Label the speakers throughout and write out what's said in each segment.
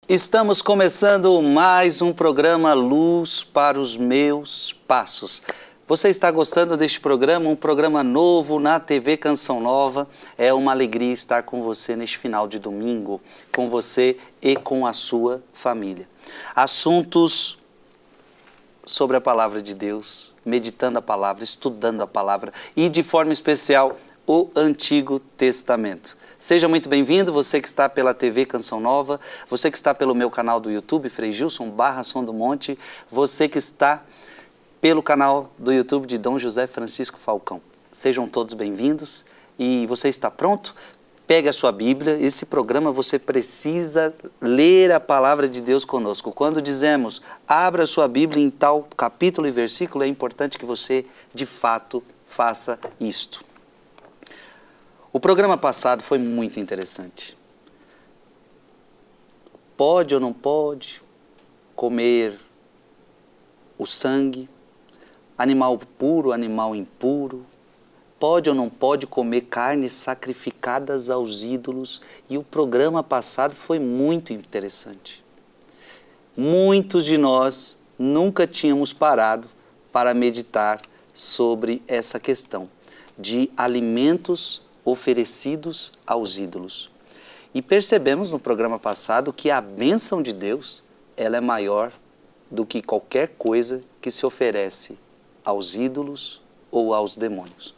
Speaker 1: Estamos começando mais um programa Luz para os Meus Passos. Você está gostando deste programa? Um programa novo na TV Canção Nova. É uma alegria estar com você neste final de domingo, com você e com a sua família. Assuntos sobre a Palavra de Deus, meditando a Palavra, estudando a Palavra e, de forma especial, o Antigo Testamento. Seja muito bem-vindo, você que está pela TV Canção Nova, você que está pelo meu canal do YouTube, Frei Gilson / Som do Monte, você que está pelo canal do YouTube de Dom José Francisco Falcão. Sejam todos bem-vindos e você está pronto? Pegue a sua Bíblia, esse programa você precisa ler a Palavra de Deus conosco. Quando dizemos, abra a sua Bíblia em tal capítulo e versículo, é importante que você, de fato, faça isto. O programa passado foi muito interessante. Pode ou não pode comer o sangue, animal puro, animal impuro? Pode ou não pode comer carnes sacrificadas aos ídolos? E o programa passado foi muito interessante. Muitos de nós nunca tínhamos parado para meditar sobre essa questão de alimentos oferecidos aos ídolos. E percebemos no programa passado que a bênção de Deus, ela é maior do que qualquer coisa que se oferece aos ídolos ou aos demônios.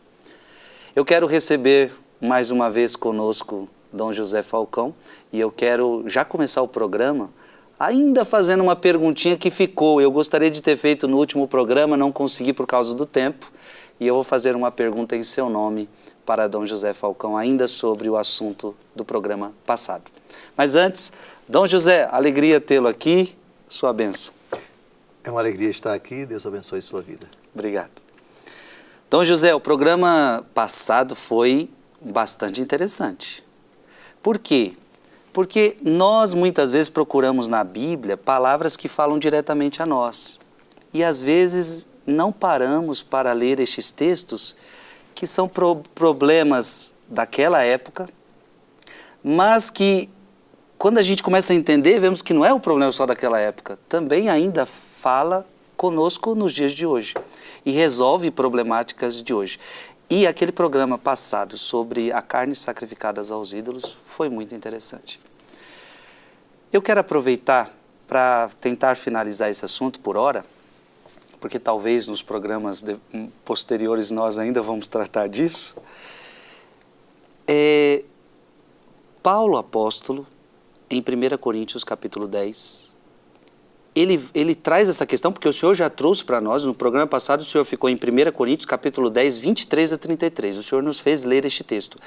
Speaker 1: Eu quero receber mais uma vez conosco Dom José Falcão e eu quero já começar o programa ainda fazendo uma perguntinha que ficou. Eu gostaria de ter feito no último programa, não consegui por causa do tempo, e eu vou fazer uma pergunta em seu nome para Dom José Falcão, ainda sobre o assunto do programa passado. Mas antes, Dom José, alegria tê-lo aqui, sua bênção.
Speaker 2: É uma alegria estar aqui, Deus abençoe sua vida.
Speaker 1: Obrigado. Dom José, o programa passado foi bastante interessante. Por quê? Porque nós muitas vezes procuramos na Bíblia palavras que falam diretamente a nós. E às vezes não paramos para ler estes textos que são problemas daquela época, mas que quando a gente começa a entender, vemos que não é um problema só daquela época, também ainda fala conosco nos dias de hoje e resolve problemáticas de hoje. E aquele programa passado sobre a carne sacrificadas aos ídolos foi muito interessante. Eu quero aproveitar para tentar finalizar esse assunto por hora, porque talvez nos programas posteriores nós ainda vamos tratar disso. Paulo apóstolo, em 1 Coríntios capítulo 10, ele traz essa questão, porque o Senhor já trouxe para nós, no programa passado o Senhor ficou em 1 Coríntios capítulo 10, 23 a 33, o Senhor nos fez ler este texto.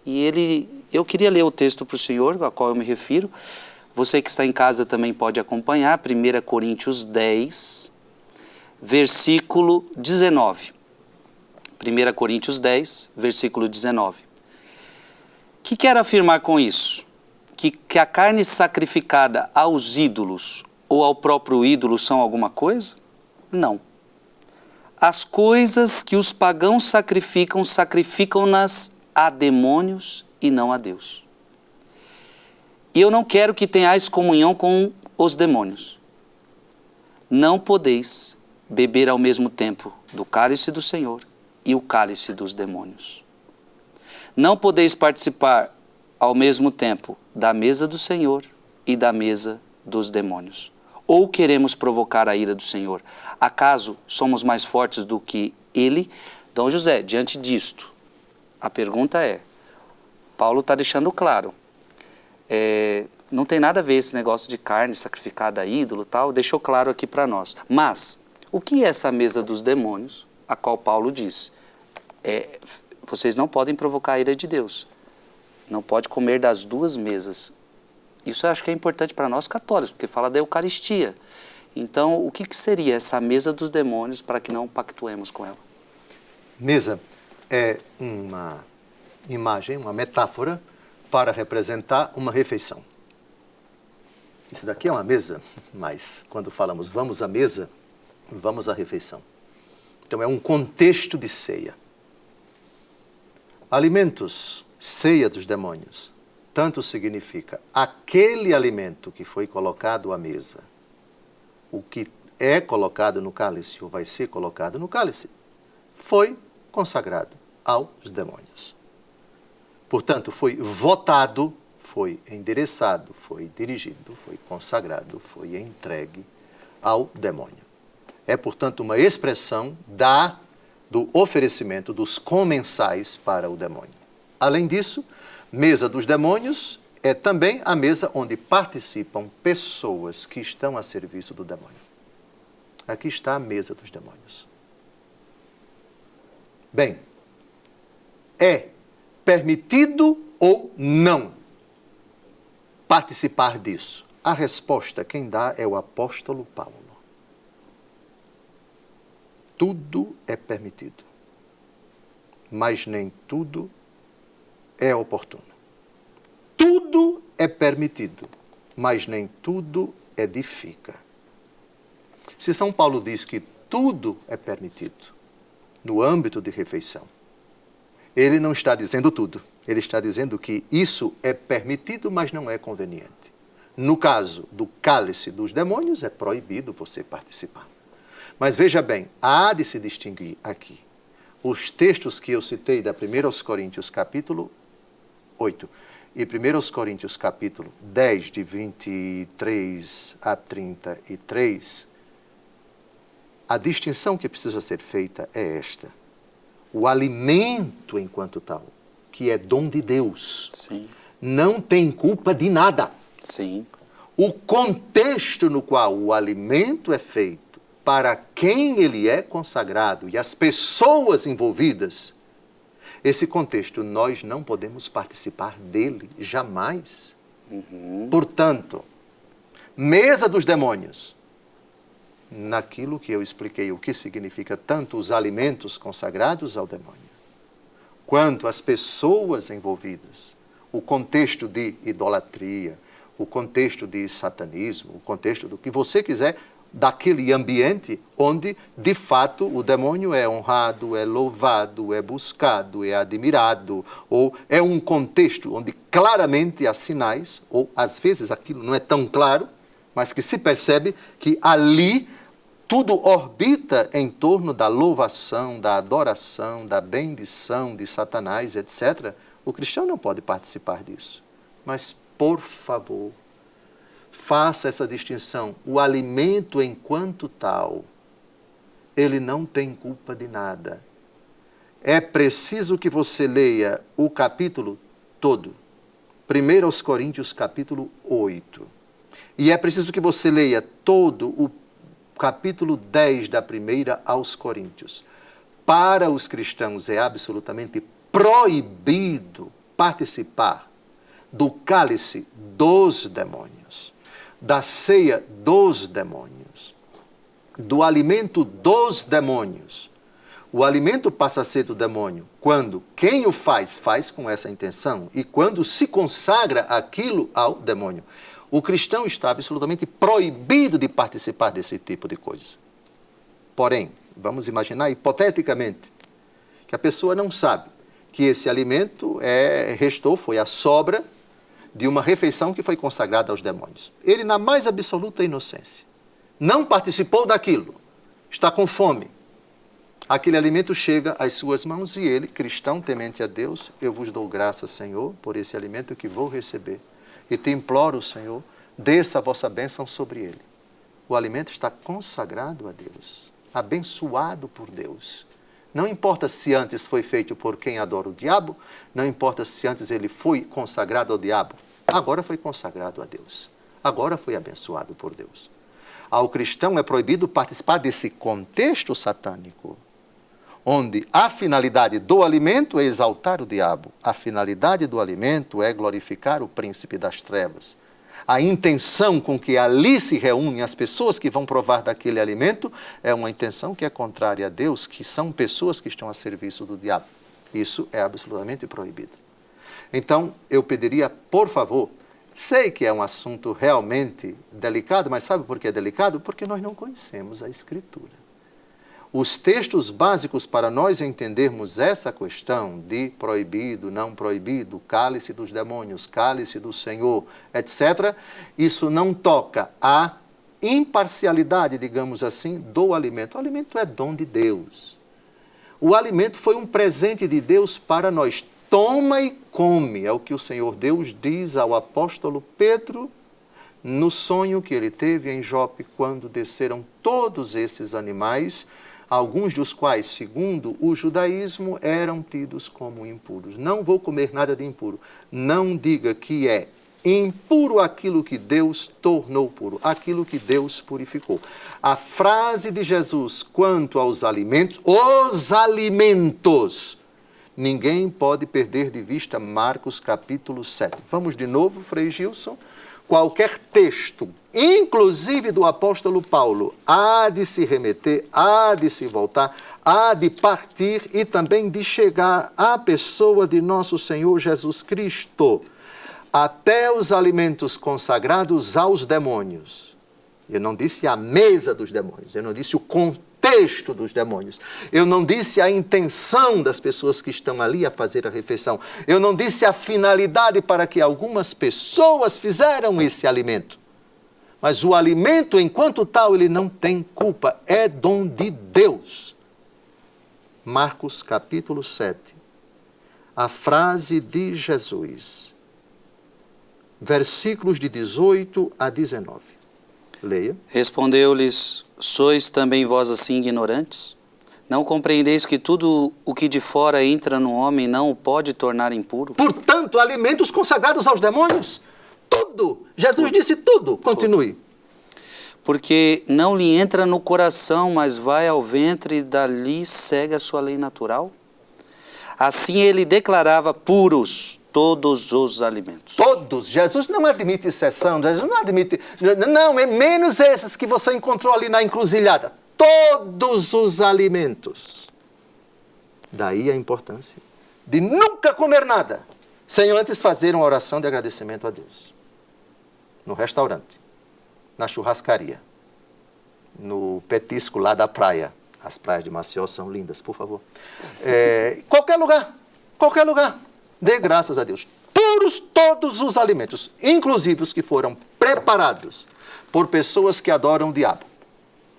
Speaker 1: E eu queria ler o texto para o Senhor, a qual eu me refiro. Você que está em casa também pode acompanhar, 1 Coríntios 10, versículo 19. 1 Coríntios 10, versículo 19. O que quer afirmar com isso? Que a carne sacrificada aos ídolos ou ao próprio ídolo são alguma coisa? Não. As coisas que os pagãos sacrificam, sacrificam-nas a demônios e não a Deus. E eu não quero que tenhais comunhão com os demônios. Não podeis beber ao mesmo tempo do cálice do Senhor e o cálice dos demônios. Não podeis participar ao mesmo tempo da mesa do Senhor e da mesa dos demônios. Ou queremos provocar a ira do Senhor? Acaso somos mais fortes do que Ele? Dom José, diante disto, a pergunta é, Paulo está deixando claro, não tem nada a ver esse negócio de carne sacrificada a ídolo, tal, deixou claro aqui para nós. Mas, o que é essa mesa dos demônios, a qual Paulo diz? Vocês não podem provocar a ira de Deus. Não pode comer das duas mesas. Isso eu acho que é importante para nós católicos, porque fala da Eucaristia. Então, o que seria essa mesa dos demônios para que não pactuemos com ela?
Speaker 2: Mesa é uma imagem, uma metáfora para representar uma refeição. Isso daqui é uma mesa, mas quando falamos vamos à mesa, vamos à refeição. Então é um contexto de ceia. Alimentos, ceia dos demônios. tanto significa aquele alimento que foi colocado à mesa, o que é colocado no cálice ou vai ser colocado no cálice, foi consagrado aos demônios. Portanto, foi votado, foi endereçado, foi dirigido, foi consagrado, foi entregue ao demônio. É, portanto, uma expressão do oferecimento dos comensais para o demônio. Além disso, mesa dos demônios é também a mesa onde participam pessoas que estão a serviço do demônio. Aqui está a mesa dos demônios. Bem, é permitido ou não participar disso? A resposta quem dá é o apóstolo Paulo. Tudo é permitido, mas nem tudo é oportuno. Tudo é permitido, mas nem tudo edifica. Se São Paulo diz que tudo é permitido no âmbito de refeição, ele não está dizendo tudo. Ele está dizendo que isso é permitido, mas não é conveniente. No caso do cálice dos demônios, é proibido você participar. Mas veja bem, há de se distinguir aqui os textos que eu citei da 1 Coríntios capítulo 8 e 1 Coríntios capítulo 10, de 23 a 33, a distinção que precisa ser feita é esta. O alimento enquanto tal, que é dom de Deus,
Speaker 1: Sim.
Speaker 2: não tem culpa de nada.
Speaker 1: Sim.
Speaker 2: O contexto no qual o alimento é feito, para quem ele é consagrado e as pessoas envolvidas, esse contexto nós não podemos participar dele, jamais. Portanto, mesa dos demônios, naquilo que eu expliquei o que significa tanto os alimentos consagrados ao demônio, quanto as pessoas envolvidas, o contexto de idolatria, o contexto de satanismo, o contexto do que você quiser, daquele ambiente onde, de fato, o demônio é honrado, é louvado, é buscado, é admirado, ou é um contexto onde claramente há sinais, ou às vezes aquilo não é tão claro, mas que se percebe que ali tudo orbita em torno da louvação, da adoração, da bendição de Satanás, etc. O cristão não pode participar disso. Mas, por favor, faça essa distinção. O alimento enquanto tal, ele não tem culpa de nada. É preciso que você leia o capítulo todo. 1 Coríntios capítulo 8. E é preciso que você leia todo o capítulo 10 da 1 aos Coríntios. Para os cristãos é absolutamente proibido participar do cálice dos demônios, da ceia dos demônios, do alimento dos demônios. O alimento passa a ser do demônio quando quem o faz, faz com essa intenção e quando se consagra aquilo ao demônio. O cristão está absolutamente proibido de participar desse tipo de coisa. Porém, vamos imaginar hipoteticamente que a pessoa não sabe que esse alimento foi a sobra de uma refeição que foi consagrada aos demônios. Ele, na mais absoluta inocência, não participou daquilo, está com fome. Aquele alimento chega às suas mãos e ele, cristão temente a Deus, eu vos dou graças, Senhor, por esse alimento que vou receber. E te imploro, Senhor, desça a vossa bênção sobre ele. O alimento está consagrado a Deus, abençoado por Deus. Não importa se antes foi feito por quem adora o diabo, não importa se antes ele foi consagrado ao diabo, agora foi consagrado a Deus. Agora foi abençoado por Deus. Ao cristão é proibido participar desse contexto satânico, onde a finalidade do alimento é exaltar o diabo, a finalidade do alimento é glorificar o príncipe das trevas. A intenção com que ali se reúnem as pessoas que vão provar daquele alimento é uma intenção que é contrária a Deus, que são pessoas que estão a serviço do diabo. Isso é absolutamente proibido. Então, eu pediria, por favor, sei que é um assunto realmente delicado, mas sabe por que é delicado? Porque nós não conhecemos a Escritura. Os textos básicos para nós entendermos essa questão de proibido, não proibido, cálice dos demônios, cálice do Senhor, etc., isso não toca a imparcialidade, digamos assim, do alimento. O alimento é dom de Deus. O alimento foi um presente de Deus para nós. Toma e come, é o que o Senhor Deus diz ao apóstolo Pedro no sonho que ele teve em Jope, quando desceram todos esses animais, alguns dos quais, segundo o judaísmo, eram tidos como impuros. Não vou comer nada de impuro. Não diga que é impuro aquilo que Deus tornou puro, aquilo que Deus purificou. A frase de Jesus quanto aos alimentos, os alimentos, ninguém pode perder de vista Marcos capítulo 7. Vamos de novo, Frei Gilson. Qualquer texto, inclusive do apóstolo Paulo, há de se remeter, há de se voltar, há de partir e também de chegar à pessoa de nosso Senhor Jesus Cristo, até os alimentos consagrados aos demônios. Eu não disse a mesa dos demônios, eu não disse o contexto dos demônios, eu não disse a intenção das pessoas que estão ali a fazer a refeição, eu não disse a finalidade para que algumas pessoas fizeram esse alimento. Mas o alimento, enquanto tal, ele não tem culpa, é dom de Deus. Marcos capítulo 7, a frase de Jesus, versículos de 18 a 19. Leia.
Speaker 1: Respondeu-lhes: sois também vós assim ignorantes? Não compreendeis que tudo o que de fora entra no homem não o pode tornar impuro?
Speaker 2: Portanto, alimentos consagrados aos demônios. Tudo. Jesus disse tudo. Continue.
Speaker 1: Porque não lhe entra no coração, mas vai ao ventre e dali segue a sua lei natural? Assim ele declarava puros todos os alimentos.
Speaker 2: Todos. Jesus não admite exceção. Jesus não admite... Não, é menos esses que você encontrou ali na encruzilhada. Todos os alimentos. Daí a importância de nunca comer nada sem antes fazer uma oração de agradecimento a Deus. No restaurante, na churrascaria, no petisco lá da praia. As praias de Maceió são lindas, por favor. Qualquer lugar, dê graças a Deus. Puros todos os alimentos, inclusive os que foram preparados por pessoas que adoram o diabo.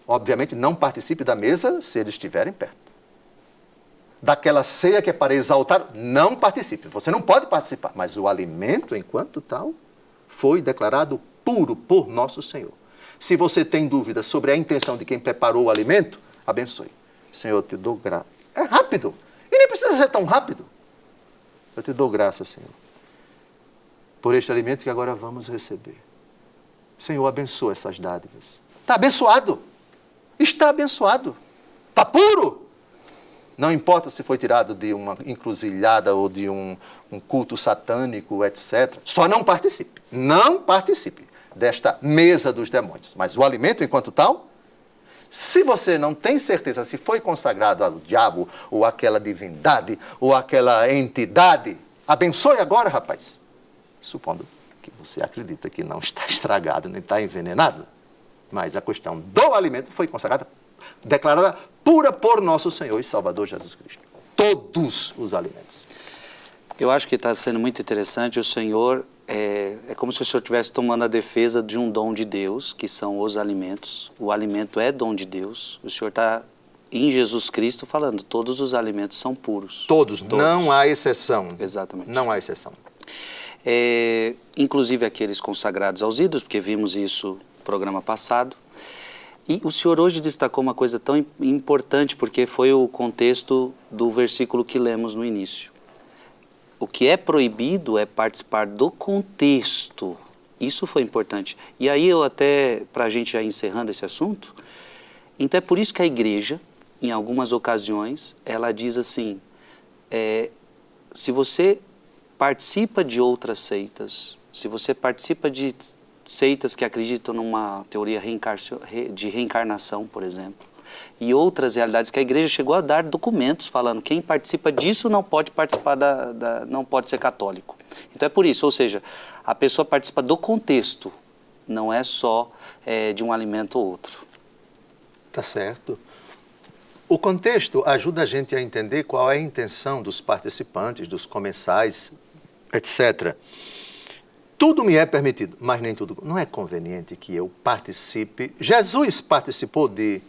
Speaker 2: Obviamente, não participe da mesa se eles estiverem perto. Daquela ceia que é para exaltar, não participe. Você não pode participar, mas o alimento, enquanto tal, foi declarado puro por nosso Senhor. Se você tem dúvidas sobre a intenção de quem preparou o alimento, abençoe. Senhor, eu te dou graça. É rápido. E nem precisa ser tão rápido. Eu te dou graça, Senhor, por este alimento que agora vamos receber. Senhor, abençoa essas dádivas. Está abençoado. Está abençoado. Está puro. Não importa se foi tirado de uma encruzilhada ou de um culto satânico, etc. Só não participe. Não participe desta mesa dos demônios. Mas o alimento, enquanto tal, se você não tem certeza se foi consagrado ao diabo, ou àquela divindade, ou àquela entidade, abençoe agora, rapaz. Supondo que você acredita que não está estragado, nem está envenenado. Mas a questão do alimento foi consagrada, declarada pura por nosso Senhor e Salvador Jesus Cristo. Todos os alimentos.
Speaker 1: Eu acho que está sendo muito interessante. O Senhor, é como se o Senhor estivesse tomando a defesa de um dom de Deus, que são os alimentos. O alimento é dom de Deus. O Senhor está, em Jesus Cristo, falando, todos os alimentos são puros.
Speaker 2: Todos. Não há exceção.
Speaker 1: Exatamente.
Speaker 2: Não há exceção.
Speaker 1: Inclusive aqueles consagrados aos ídolos, porque vimos isso no programa passado. E o Senhor hoje destacou uma coisa tão importante, porque foi o contexto do versículo que lemos no início. O que é proibido é participar do contexto. Isso foi importante. E aí eu até, para a gente já encerrando esse assunto, então é por isso que a igreja, em algumas ocasiões, ela diz assim, se você participa de outras seitas, se você participa de seitas que acreditam numa teoria de reencarnação, por exemplo, e outras realidades que a igreja chegou a dar documentos falando quem participa disso não pode participar não pode ser católico. Então é por isso, ou seja, a pessoa participa do contexto, não é só de um alimento ou outro.
Speaker 2: Tá certo. O contexto ajuda a gente a entender qual é a intenção dos participantes, dos comensais, etc. Tudo me é permitido, mas nem tudo. Não é conveniente que eu participe. Jesus participou de,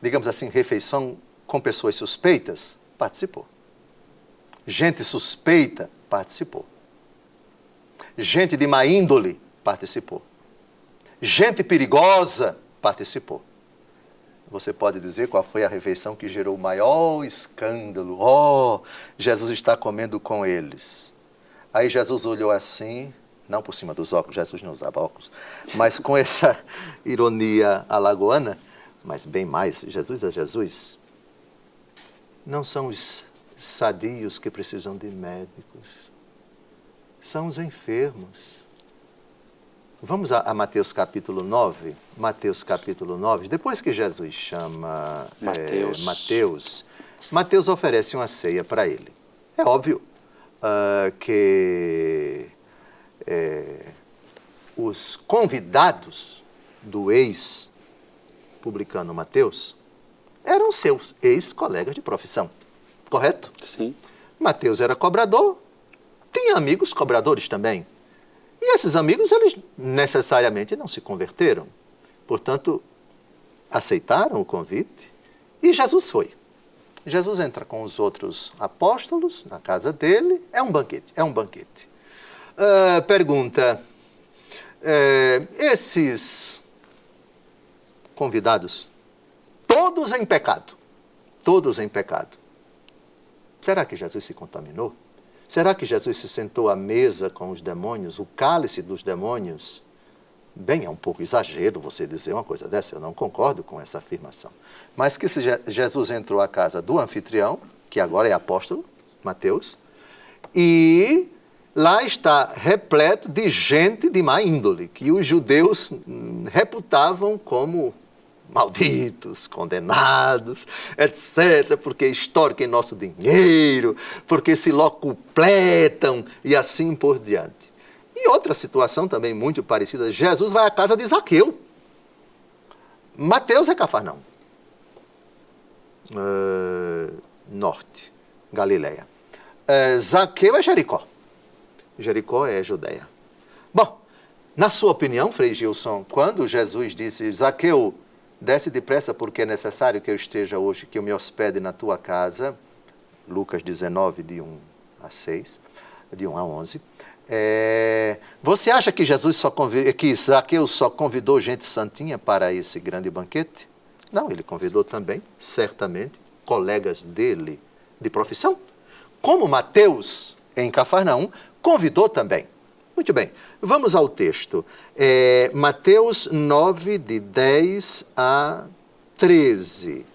Speaker 2: digamos assim, refeição com pessoas suspeitas? Participou. Gente suspeita? Participou. Gente de má índole? Participou. Gente perigosa? Participou. Você pode dizer qual foi a refeição que gerou o maior escândalo? Oh, Jesus está comendo com eles. Aí Jesus olhou assim, não por cima dos óculos, Jesus não usava óculos, mas com essa ironia alagoana, mas bem mais, Jesus é Jesus. Não são os sadios que precisam de médicos, são os enfermos. Vamos a Mateus capítulo 9. Mateus capítulo 9. Depois que Jesus chama Mateus oferece uma ceia para ele. É óbvio que os convidados do ex-publicano Mateus eram seus ex-colegas de profissão. Correto?
Speaker 1: Sim.
Speaker 2: Mateus era cobrador, tinha amigos cobradores também. E esses amigos, eles necessariamente não se converteram. Portanto, aceitaram o convite e Jesus foi. Jesus entra com os outros apóstolos na casa dele. É um banquete. Pergunta, esses convidados, todos em pecado, será que Jesus se contaminou? Será que Jesus se sentou à mesa com os demônios, o cálice dos demônios? Bem, é um pouco exagero você dizer uma coisa dessa, eu não concordo com essa afirmação. Mas que se Jesus entrou à casa do anfitrião, que agora é apóstolo, Mateus, e lá está repleto de gente de má índole, que os judeus reputavam como malditos, condenados, etc., porque extorquem nosso dinheiro, porque se locupletam e assim por diante. E outra situação também muito parecida, Jesus vai à casa de Zaqueu. Mateus é Cafarnaum. Norte, Galileia. Zaqueu é Jericó. Jericó é Judeia. Bom, na sua opinião, Frei Gilson, quando Jesus disse, Zaqueu, desce depressa porque é necessário que eu esteja hoje, que eu me hospede na tua casa, Lucas 19, de 1 a 6, de 1 a 11, você acha que que Zaqueu só convidou gente santinha para esse grande banquete? Não, ele convidou também, certamente, colegas dele de profissão, como Mateus, em Cafarnaum, convidou também. Muito bem, vamos ao texto. Mateus 9, de 10 a 13.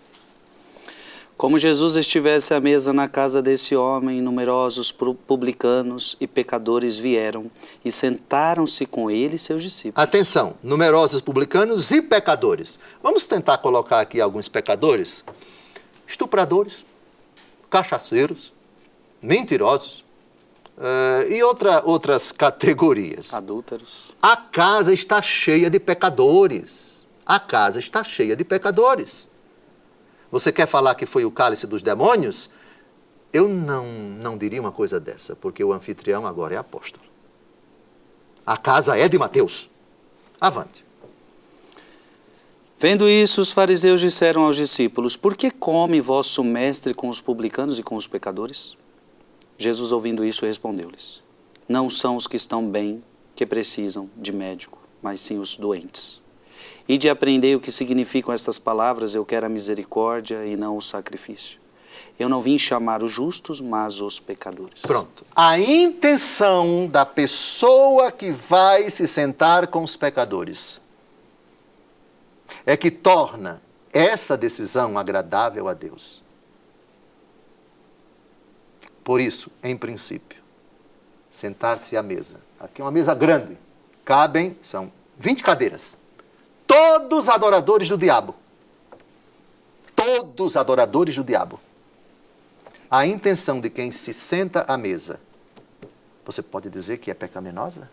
Speaker 1: Como Jesus estivesse à mesa na casa desse homem, numerosos publicanos e pecadores vieram e sentaram-se com ele e seus discípulos.
Speaker 2: Atenção, numerosos publicanos e pecadores. Vamos tentar colocar aqui alguns pecadores. Estupradores, cachaceiros, mentirosos e outras categorias.
Speaker 1: Adúlteros.
Speaker 2: A casa está cheia de pecadores. A casa está cheia de pecadores. Você quer falar que foi o cálice dos demônios? Eu não diria uma coisa dessa, porque o anfitrião agora é apóstolo. A casa é de Mateus. Avante.
Speaker 1: Vendo isso, os fariseus disseram aos discípulos, por que come vosso mestre com os publicanos e com os pecadores? Jesus, ouvindo isso, respondeu-lhes, não são os que estão bem que precisam de médico, mas sim os doentes. E de aprender o que significam estas palavras, eu quero a misericórdia e não o sacrifício. Eu não vim chamar os justos, mas os pecadores.
Speaker 2: Pronto. A intenção da pessoa que vai se sentar com os pecadores é que torna essa decisão agradável a Deus. Por isso, em princípio, sentar-se à mesa. Aqui é uma mesa grande. São 20 cadeiras. Todos adoradores do diabo. Todos adoradores do diabo. A intenção de quem se senta à mesa, você pode dizer que é pecaminosa?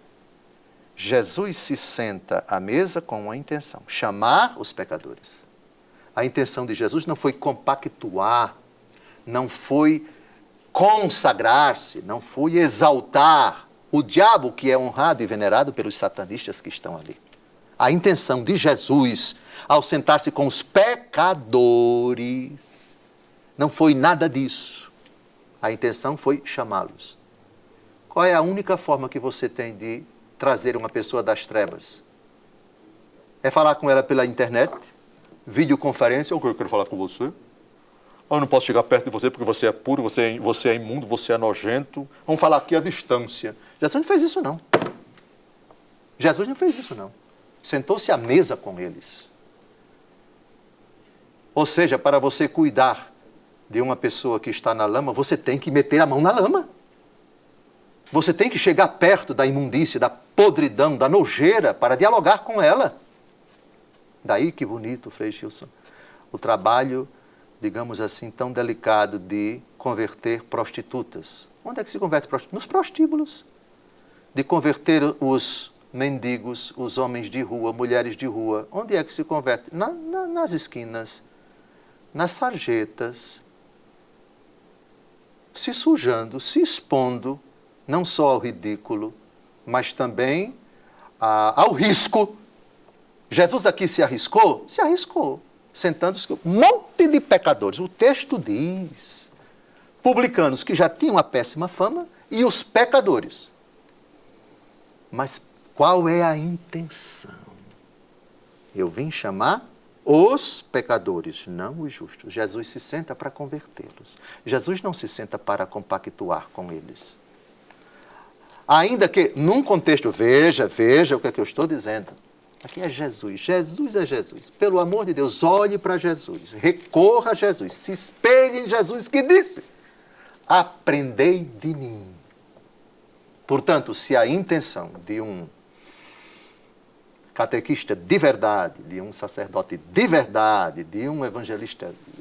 Speaker 2: Jesus se senta à mesa com uma intenção, chamar os pecadores. A intenção de Jesus não foi compactuar, não foi consagrar-se, não foi exaltar o diabo, que é honrado e venerado pelos satanistas que estão ali. A intenção de Jesus, ao sentar-se com os pecadores, não foi nada disso. A intenção foi chamá-los. Qual é a única forma que você tem de trazer uma pessoa das trevas? É falar com ela pela internet, videoconferência, eu quero falar com você. Eu não posso chegar perto de você porque você é puro, você é imundo, você é nojento. Vamos falar aqui à distância. Jesus não fez isso, não. Jesus não fez isso, não. Sentou-se à mesa com eles. Ou seja, para você cuidar de uma pessoa que está na lama, você tem que meter a mão na lama. Você tem que chegar perto da imundície, da podridão, da nojeira, para dialogar com ela. Daí que bonito, Frei Gilson, o trabalho, digamos assim, tão delicado de converter prostitutas. Onde é que se converte prostitutas? Nos prostíbulos. De converter os mendigos, os homens de rua, mulheres de rua. Onde é que se converte? Nas esquinas, nas sarjetas, se sujando, se expondo, não só ao ridículo, mas também ao risco. Jesus aqui se arriscou? Se arriscou, sentando-se com um monte de pecadores. O texto diz, publicanos que já tinham a péssima fama e os pecadores. Mas qual é a intenção? Eu vim chamar os pecadores, não os justos. Jesus se senta para convertê-los. Jesus não se senta para compactuar com eles. Ainda que, num contexto, veja o que é que eu estou dizendo. Aqui é Jesus, Jesus é Jesus. Pelo amor de Deus, olhe para Jesus, recorra a Jesus, se espelhe em Jesus que disse, aprendei de mim. Portanto, se a intenção de um catequista de verdade, de um sacerdote de verdade, de um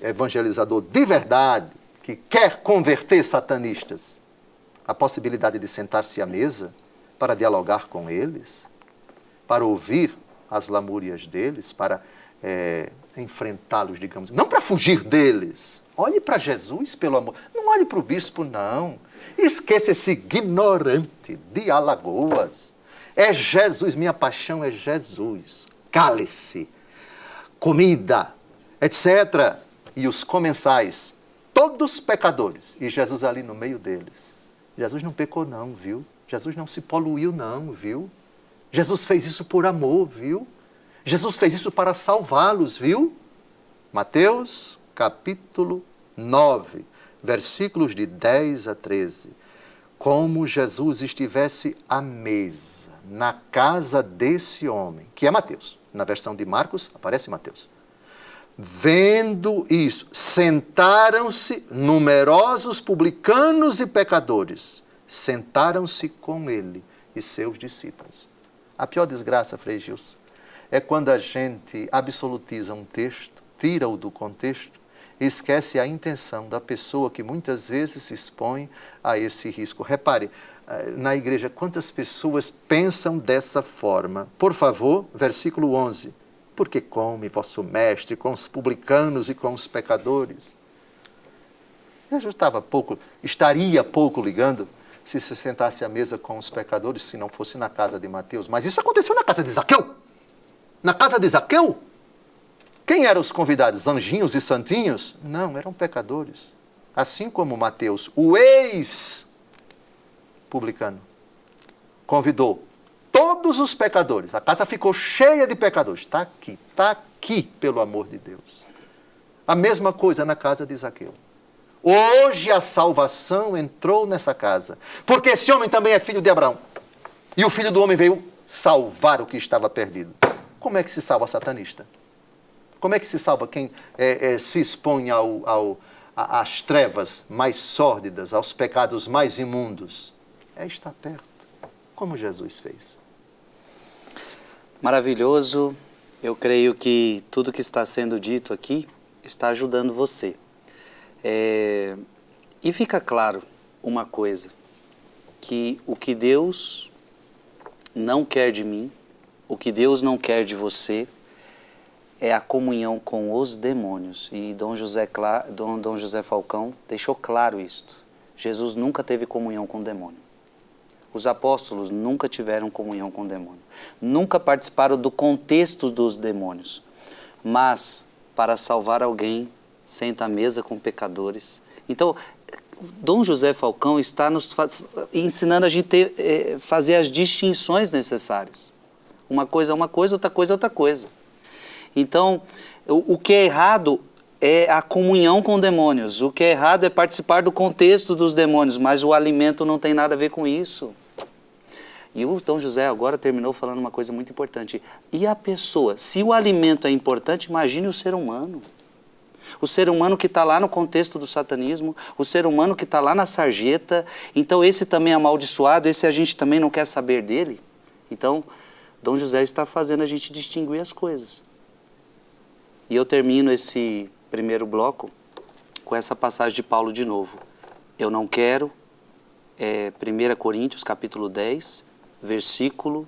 Speaker 2: evangelizador de verdade, que quer converter satanistas, a possibilidade de sentar-se à mesa para dialogar com eles, para ouvir as lamúrias deles, para enfrentá-los, digamos, não para fugir deles. Olhe para Jesus, pelo amor. Não olhe para o bispo, não. Esqueça esse ignorante de Alagoas. É Jesus, minha paixão é Jesus. Cálice, comida, etc. E os comensais, todos pecadores. E Jesus ali no meio deles. Jesus não pecou não, viu? Jesus não se poluiu não, viu? Jesus fez isso por amor, viu? Jesus fez isso para salvá-los, viu? Mateus, capítulo 9, versículos de 10 a 13. Como Jesus estivesse à mesa na casa desse homem, que é Mateus. Na versão de Marcos, aparece Mateus. Vendo isso, sentaram-se numerosos publicanos e pecadores. Sentaram-se com ele e seus discípulos. A pior desgraça, Frei Gilson, é quando a gente absolutiza um texto, tira-o do contexto e esquece a intenção da pessoa que muitas vezes se expõe a esse risco. Repare, na igreja, quantas pessoas pensam dessa forma? Por favor, versículo 11. Porque come vosso mestre com os publicanos e com os pecadores? Jesus estaria pouco ligando se sentasse à mesa com os pecadores, se não fosse na casa de Mateus. Mas isso aconteceu na casa de Zaqueu. Na casa de Zaqueu? Quem eram os convidados? Anjinhos e santinhos? Não, eram pecadores. Assim como Mateus, o ex-publicano, convidou todos os pecadores. A casa ficou cheia de pecadores. Está aqui, pelo amor de Deus. A mesma coisa na casa de Zaqueu. Hoje a salvação entrou nessa casa, porque esse homem também é filho de Abraão. E o Filho do Homem veio salvar o que estava perdido. Como é que se salva satanista? Como é que se salva quem se expõe às trevas mais sórdidas, aos pecados mais imundos? É estar perto, como Jesus fez.
Speaker 1: Maravilhoso. Eu creio que tudo que está sendo dito aqui está ajudando você. E fica claro uma coisa, que o que Deus não quer de mim, o que Deus não quer de você, é a comunhão com os demônios. E Dom José Falcão deixou claro isto. Jesus nunca teve comunhão com o demônio. Os apóstolos nunca tiveram comunhão com o demônio. Nunca participaram do contexto dos demônios. Mas, para salvar alguém, senta à mesa com pecadores. Então, Dom José Falcão está nos ensinando a gente fazer as distinções necessárias. Uma coisa é uma coisa, outra coisa é outra coisa. Então, o que é errado é a comunhão com demônios. O que é errado é participar do contexto dos demônios, mas o alimento não tem nada a ver com isso. E o Dom José agora terminou falando uma coisa muito importante. E a pessoa? Se o alimento é importante, imagine o ser humano. O ser humano que está lá no contexto do satanismo, o ser humano que está lá na sarjeta. Então esse também é amaldiçoado, esse a gente também não quer saber dele. Então, Dom José está fazendo a gente distinguir as coisas. E eu termino esse primeiro bloco com essa passagem de Paulo de novo. Eu não quero, 1 Coríntios capítulo 10, versículo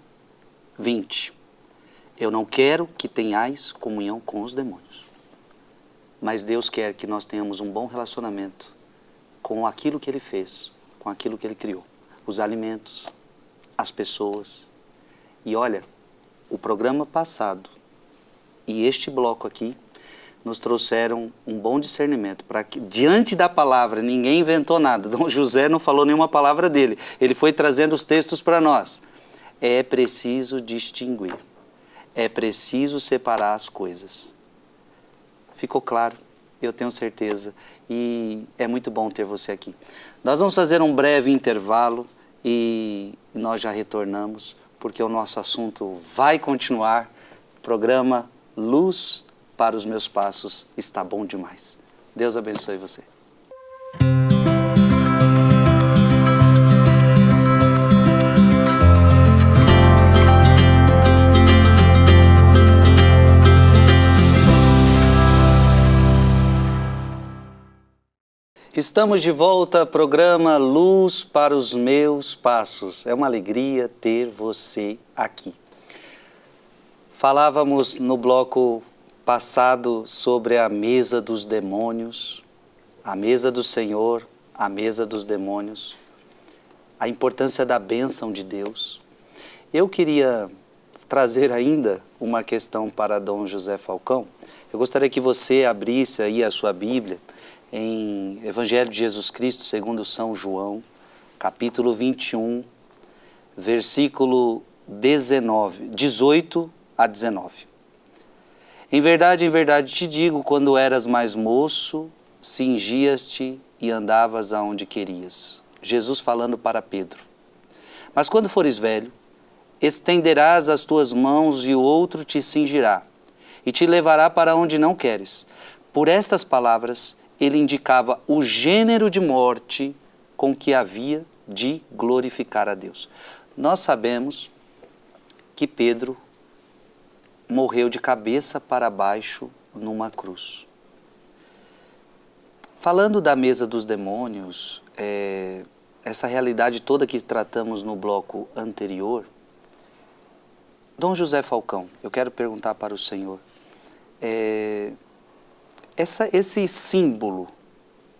Speaker 1: 20. Eu não quero que tenhais comunhão com os demônios. Mas Deus quer que nós tenhamos um bom relacionamento com aquilo que Ele fez, com aquilo que Ele criou. Os alimentos, as pessoas. E olha, o programa passado e este bloco aqui nos trouxeram um bom discernimento para que, diante da palavra, ninguém inventou nada. Dom José não falou nenhuma palavra dele. Ele foi trazendo os textos para nós. É preciso distinguir. É preciso separar as coisas. Ficou claro? Eu tenho certeza. E é muito bom ter você aqui. Nós vamos fazer um breve intervalo e nós já retornamos, porque o nosso assunto vai continuar. Programa Luz para os Meus Passos está bom demais. Deus abençoe você. Estamos de volta ao programa Luz para os Meus Passos. É uma alegria ter você aqui. Falávamos no bloco passado sobre a mesa dos demônios, a mesa do Senhor, a mesa dos demônios, a importância da bênção de Deus. Eu queria trazer ainda uma questão para Dom José Falcão. Eu gostaria que você abrisse aí a sua Bíblia em Evangelho de Jesus Cristo segundo São João, capítulo 21, versículo 18 a 19. Em verdade te digo, quando eras mais moço, cingias-te e andavas aonde querias. Jesus falando para Pedro. Mas quando fores velho, estenderás as tuas mãos e o outro te cingirá e te levará para onde não queres. Por estas palavras, ele indicava o gênero de morte com que havia de glorificar a Deus. Nós sabemos que Pedro morreu de cabeça para baixo numa cruz. Falando da mesa dos demônios, essa realidade toda que tratamos no bloco anterior, Dom José Falcão, eu quero perguntar para o senhor, esse símbolo,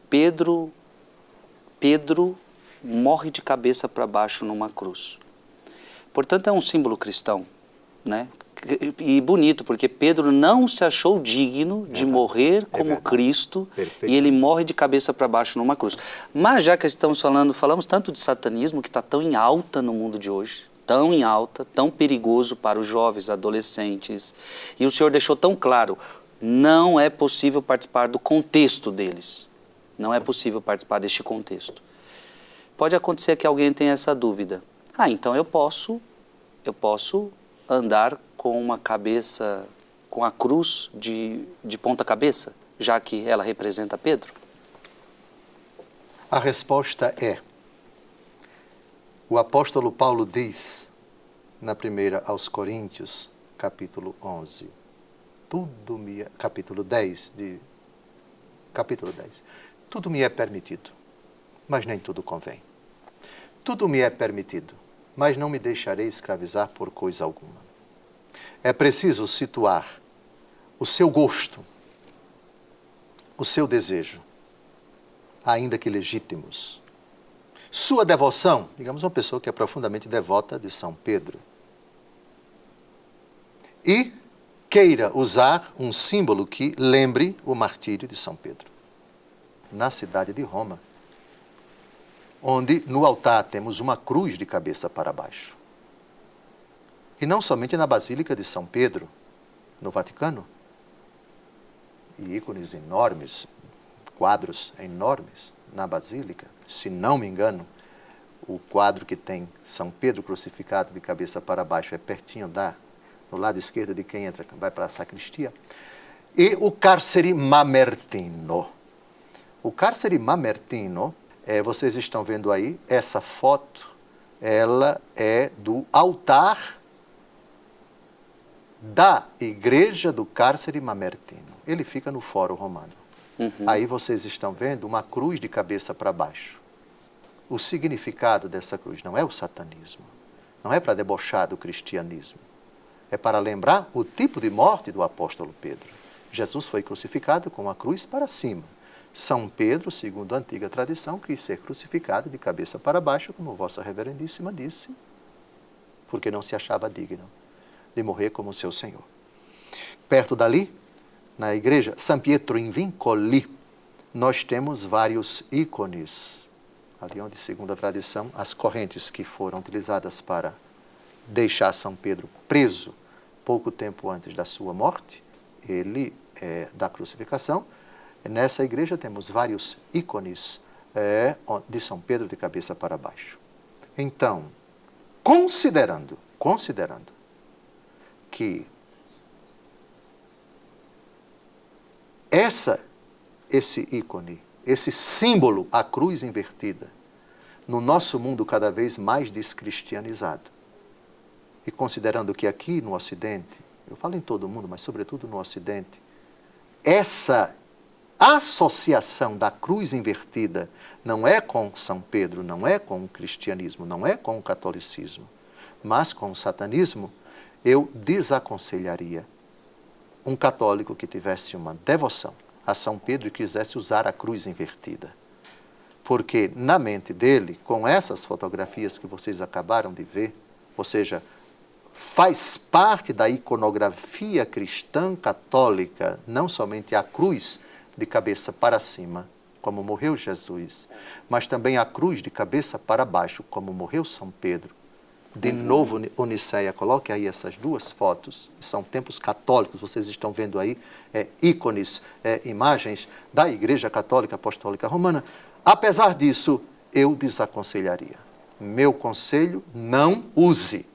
Speaker 1: Pedro morre de cabeça para baixo numa cruz. Portanto, é um símbolo cristão, né? E bonito, porque Pedro não se achou digno de morrer como Cristo, e ele morre de cabeça para baixo numa cruz. Mas já que estamos falamos tanto de satanismo, que está tão em alta no mundo de hoje, tão em alta, tão perigoso para os jovens, adolescentes, e o Senhor deixou tão claro, não é possível participar do contexto deles. Não é possível participar deste contexto. Pode acontecer que alguém tenha essa dúvida. Então eu posso andar com uma cabeça, com a cruz de ponta cabeça, já que ela representa Pedro?
Speaker 2: A resposta é, o apóstolo Paulo diz, na primeira aos Coríntios, capítulo 11, capítulo 10, tudo me é permitido, mas nem tudo convém. Tudo me é permitido, mas não me deixarei escravizar por coisa alguma. É preciso situar o seu gosto, o seu desejo, ainda que legítimos. Sua devoção, digamos uma pessoa que é profundamente devota de São Pedro, e queira usar um símbolo que lembre o martírio de São Pedro, na cidade de Roma, onde no altar temos uma cruz de cabeça para baixo. E não somente na Basílica de São Pedro, no Vaticano, e ícones enormes, quadros enormes na Basílica. Se não me engano, o quadro que tem São Pedro crucificado de cabeça para baixo é pertinho no lado esquerdo de quem entra, vai para a sacristia. E o Cárcere Mamertino. O Cárcere Mamertino, vocês estão vendo aí, essa foto, ela é do altar da igreja do Cárcere Mamertino. Ele fica no Fórum Romano. Aí vocês estão vendo uma cruz de cabeça para baixo. O significado dessa cruz não é o satanismo, não é para debochar do cristianismo, é para lembrar o tipo de morte do apóstolo Pedro. Jesus foi crucificado com a cruz para cima. São Pedro, segundo a antiga tradição, quis ser crucificado de cabeça para baixo, como Vossa Reverendíssima disse, porque não se achava digno de morrer como seu Senhor. Perto dali, na igreja San Pietro in Vincoli, nós temos vários ícones, ali onde, segundo a tradição, as correntes que foram utilizadas para deixar São Pedro preso pouco tempo antes da sua morte, da crucificação. Nessa igreja temos vários ícones de São Pedro de cabeça para baixo. Então, considerando que esse ícone, esse símbolo, a cruz invertida, no nosso mundo cada vez mais descristianizado, e considerando que aqui no Ocidente, eu falo em todo o mundo, mas sobretudo no Ocidente, essa associação da cruz invertida não é com São Pedro, não é com o cristianismo, não é com o catolicismo, mas com o satanismo, eu desaconselharia um católico que tivesse uma devoção a São Pedro e quisesse usar a cruz invertida. Porque na mente dele, com essas fotografias que vocês acabaram de ver, ou seja, faz parte da iconografia cristã católica, não somente a cruz de cabeça para cima, como morreu Jesus, mas também a cruz de cabeça para baixo, como morreu São Pedro. De novo, Oniceia, coloque aí essas duas fotos, são templos católicos, vocês estão vendo aí ícones, imagens da Igreja Católica Apostólica Romana. Apesar disso, eu desaconselharia. Meu conselho, não use,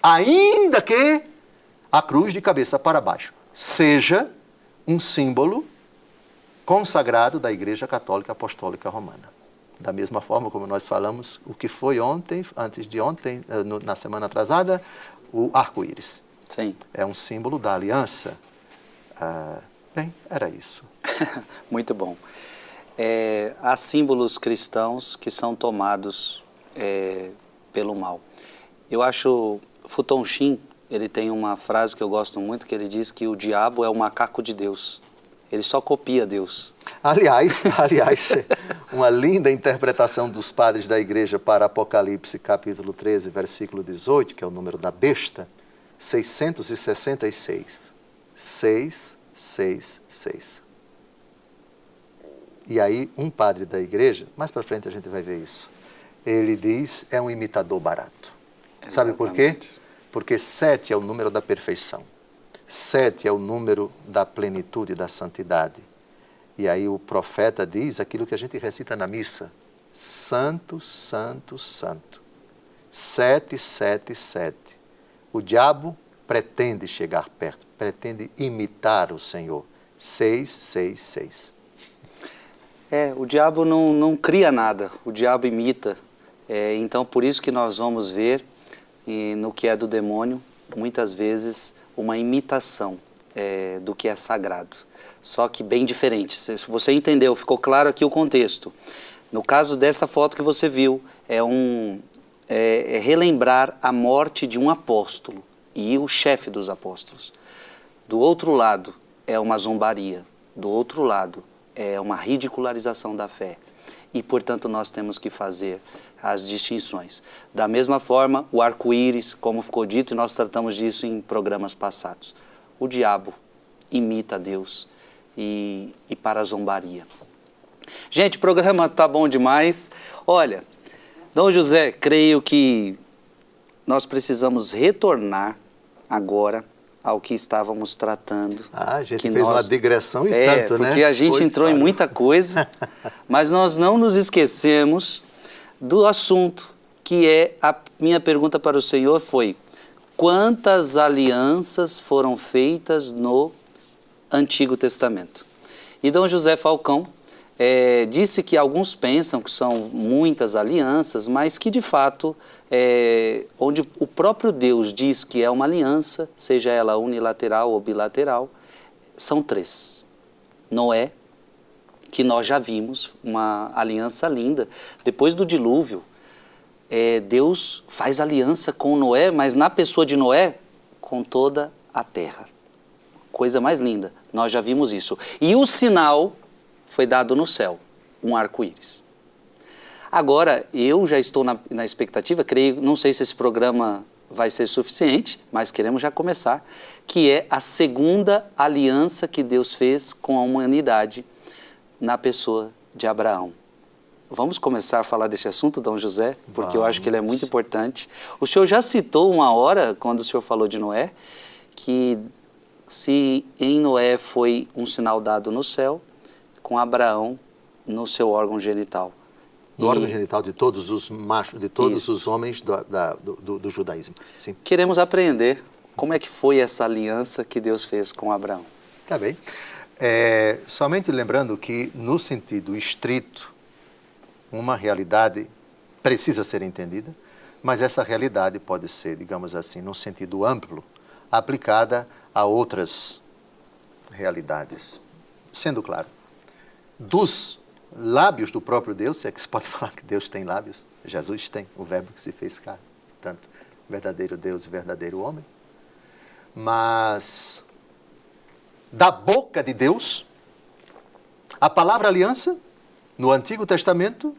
Speaker 2: ainda que a cruz de cabeça para baixo seja um símbolo consagrado da Igreja Católica Apostólica Romana. Da mesma forma como nós falamos, o que foi ontem, antes de ontem, na semana atrasada, o arco-íris.
Speaker 1: Sim.
Speaker 2: É um símbolo da aliança. Bem, era isso.
Speaker 1: Muito bom. Há símbolos cristãos que são tomados pelo mal. Eu acho, Futon Shin, ele tem uma frase que eu gosto muito, que ele diz que o diabo é o macaco de Deus. Ele só copia Deus. Aliás,
Speaker 2: uma linda interpretação dos padres da igreja para Apocalipse, capítulo 13, versículo 18, que é o número da besta, 666. 666. E aí, um padre da igreja, mais para frente a gente vai ver isso, ele diz, é um imitador barato. Exatamente. Sabe por quê? Porque 7 é o número da perfeição. 7 é o número da plenitude, da santidade. E aí o profeta diz aquilo que a gente recita na missa. Santo, santo, santo. 777. O diabo pretende chegar perto, pretende imitar o Senhor. 666.
Speaker 1: O diabo não cria nada, o diabo imita. Então, por isso que nós vamos ver, no que é do demônio, muitas vezes, uma imitação do que é sagrado. Só que bem diferente. Se você entendeu, ficou claro aqui o contexto. No caso dessa foto que você viu, é relembrar a morte de um apóstolo e o chefe dos apóstolos. Do outro lado, é uma zombaria. Do outro lado, é uma ridicularização da fé. E, portanto, nós temos que fazer as distinções. Da mesma forma, o arco-íris, como ficou dito, e nós tratamos disso em programas passados. O diabo imita Deus e para a zombaria. Gente, o programa está bom demais. Olha, Dom José, creio que nós precisamos retornar agora ao que estávamos tratando.
Speaker 2: A gente fez uma digressão e tanto, né?
Speaker 1: Porque a gente entrou em muita coisa, mas nós não nos esquecemos do assunto, que é a minha pergunta para o Senhor foi: quantas alianças foram feitas no Antigo Testamento? E Dom José Falcão disse que alguns pensam que são muitas alianças, mas que de fato, onde o próprio Deus diz que é uma aliança, seja ela unilateral ou bilateral, são 3. Noé, que nós já vimos, uma aliança linda. Depois do dilúvio, Deus faz aliança com Noé, mas na pessoa de Noé, com toda a terra. Coisa mais linda, nós já vimos isso. E o sinal foi dado no céu, um arco-íris. Agora, eu já estou na expectativa, creio, não sei se esse programa vai ser suficiente, mas queremos já começar, que é a segunda aliança que Deus fez com a humanidade na pessoa de Abraão. Vamos começar a falar desse assunto, Dom José, porque eu acho que ele é muito importante. O senhor já citou uma hora, quando o senhor falou de Noé, que se em Noé foi um sinal dado no céu, com Abraão no seu órgão genital.
Speaker 2: No órgão genital de todos os machos, de todos os homens do judaísmo. Sim.
Speaker 1: Queremos aprender como é que foi essa aliança que Deus fez com Abraão.
Speaker 2: Tá bem. Somente lembrando que, no sentido estrito, uma realidade precisa ser entendida, mas essa realidade pode ser, digamos assim, num sentido amplo, aplicada a outras realidades. Sendo claro, dos lábios do próprio Deus, se é que se pode falar que Deus tem lábios, Jesus tem, o verbo que se fez carne, portanto, verdadeiro Deus e verdadeiro homem, mas da boca de Deus, a palavra aliança, no Antigo Testamento,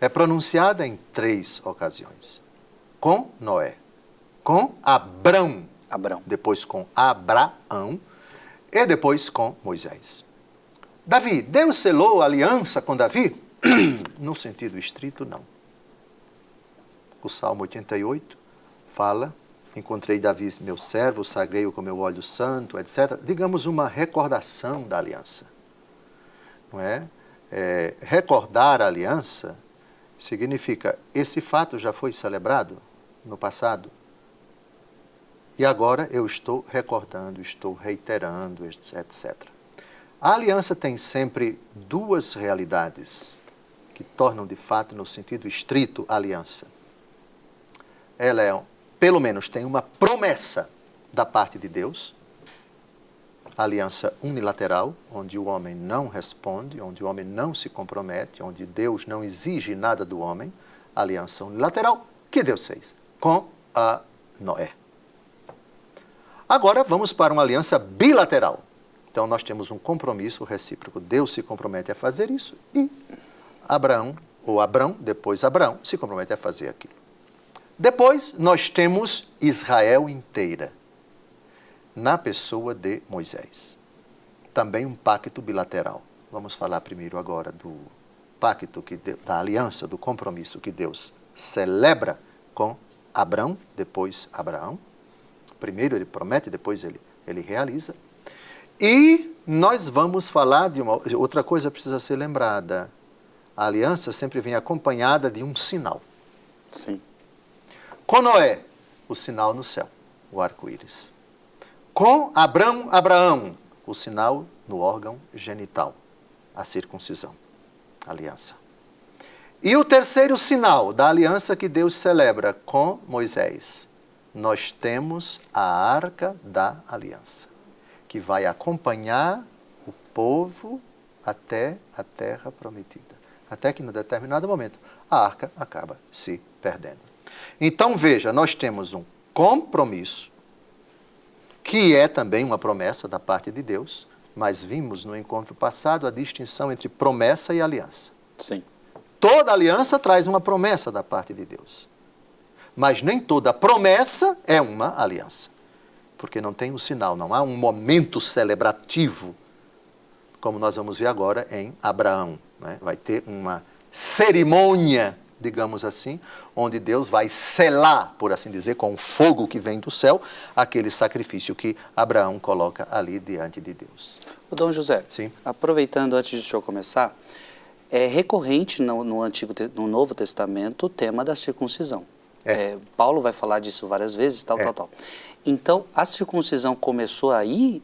Speaker 2: é pronunciada em 3 ocasiões. Com Noé, com Abrão, depois com Abraão e depois com Moisés. Davi, Deus selou a aliança com Davi? No sentido estrito, não. O Salmo 88 fala: encontrei Davi, meu servo, sagrei-o com meu óleo santo, etc. Digamos, uma recordação da aliança. Não é? Recordar a aliança significa, esse fato já foi celebrado no passado, e agora eu estou recordando, estou reiterando, etc. A aliança tem sempre 2 realidades que tornam de fato, no sentido estrito, aliança. Ela pelo menos tem uma promessa da parte de Deus, aliança unilateral, onde o homem não responde, onde o homem não se compromete, onde Deus não exige nada do homem, aliança unilateral que Deus fez com a Noé. Agora vamos para uma aliança bilateral. Então nós temos um compromisso recíproco. Deus se compromete a fazer isso e Abraão, depois Abraão, se compromete a fazer aquilo. Depois nós temos Israel inteira, na pessoa de Moisés. Também um pacto bilateral. Vamos falar primeiro agora do pacto, da aliança, do compromisso que Deus celebra com Abrão, depois Abraão. Primeiro ele promete, depois ele realiza. E nós vamos falar de outra coisa que precisa ser lembrada. A aliança sempre vem acompanhada de um sinal.
Speaker 1: Sim.
Speaker 2: Com Noé, o sinal no céu, o arco-íris. Com Abraão, o sinal no órgão genital, a circuncisão, a aliança. E o terceiro sinal da aliança que Deus celebra com Moisés, nós temos a Arca da Aliança, que vai acompanhar o povo até a terra prometida. Até que, num determinado momento, a arca acaba se perdendo. Então, veja, nós temos um compromisso, que é também uma promessa da parte de Deus, mas vimos no encontro passado a distinção entre promessa e aliança.
Speaker 1: Sim.
Speaker 2: Toda aliança traz uma promessa da parte de Deus. Mas nem toda promessa é uma aliança. Porque não tem um sinal, não há um momento celebrativo, como nós vamos ver agora em Abraão. Né? Vai ter uma cerimônia, digamos assim, onde Deus vai selar, por assim dizer, com o fogo que vem do céu, aquele sacrifício que Abraão coloca ali diante de Deus.
Speaker 1: O Dom José,
Speaker 2: Sim.
Speaker 1: Aproveitando antes do senhor começar, é recorrente no Novo Testamento o tema da circuncisão. Paulo vai falar disso várias vezes, tal. Então, a circuncisão começou aí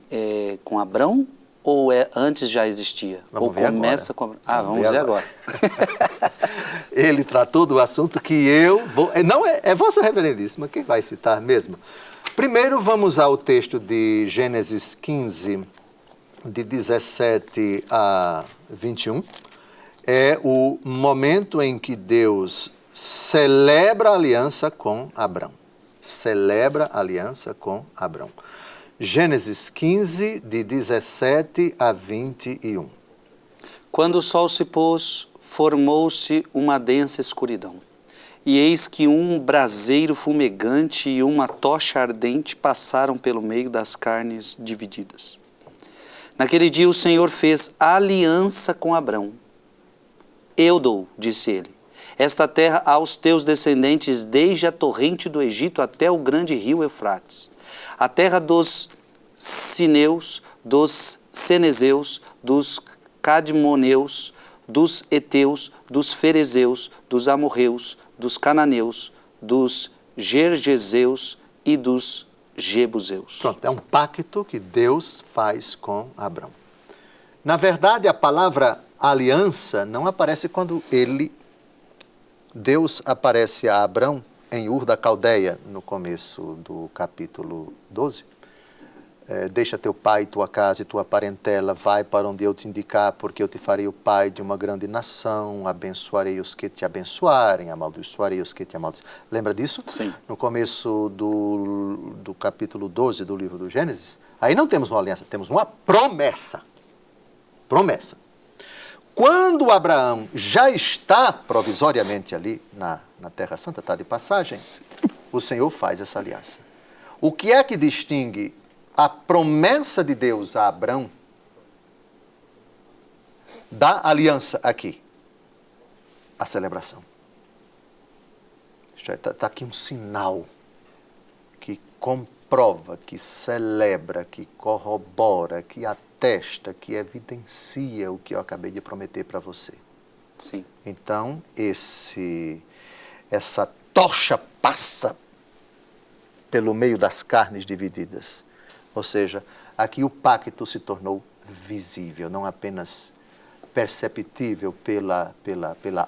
Speaker 1: com Abrão ou antes já existia?
Speaker 2: Vamos
Speaker 1: ou
Speaker 2: ver
Speaker 1: começa
Speaker 2: agora.
Speaker 1: com vamos ver agora.
Speaker 2: Ele tratou do assunto que eu vou... Não, é Vossa Reverendíssima quem vai citar mesmo. Primeiro vamos ao texto de Gênesis 15, de 17 a 21. É o momento em que Deus celebra a aliança com Abrão. Celebra a aliança com Abrão. Gênesis 15, de 17 a 21.
Speaker 1: Quando o sol se pôs, formou-se uma densa escuridão. E eis que um braseiro fumegante e uma tocha ardente passaram pelo meio das carnes divididas. Naquele dia o Senhor fez aliança com Abrão. Eu dou, disse ele, esta terra aos teus descendentes desde a torrente do Egito até o grande rio Eufrates, a terra dos Sineus, dos Cenezeus, dos Cadmoneus, dos Eteus, dos Ferezeus, dos Amorreus, dos Cananeus, dos Gergeseus e dos Jebuseus.
Speaker 2: Pronto, é um pacto que Deus faz com Abrão. Na verdade, a palavra aliança não aparece quando Deus aparece a Abrão em Ur da Caldeia, no começo do capítulo 12. Deixa teu pai, tua casa e tua parentela, vai para onde eu te indicar, porque eu te farei o pai de uma grande nação, abençoarei os que te abençoarem, amaldiçoarei os que te amaldiçoarem. Lembra disso?
Speaker 1: Sim.
Speaker 2: No começo do capítulo 12 do livro do Gênesis, aí não temos uma aliança, temos uma promessa. Promessa. Quando Abraão já está provisoriamente ali na Terra Santa, está de passagem, o Senhor faz essa aliança. O que é que distingue a promessa de Deus a Abrão da aliança aqui? A celebração. Está aqui um sinal que comprova, que celebra, que corrobora, que atesta, que evidencia o que eu acabei de prometer para você.
Speaker 1: Sim.
Speaker 2: Então, essa tocha passa pelo meio das carnes divididas. Ou seja, aqui o pacto se tornou visível, não apenas perceptível pela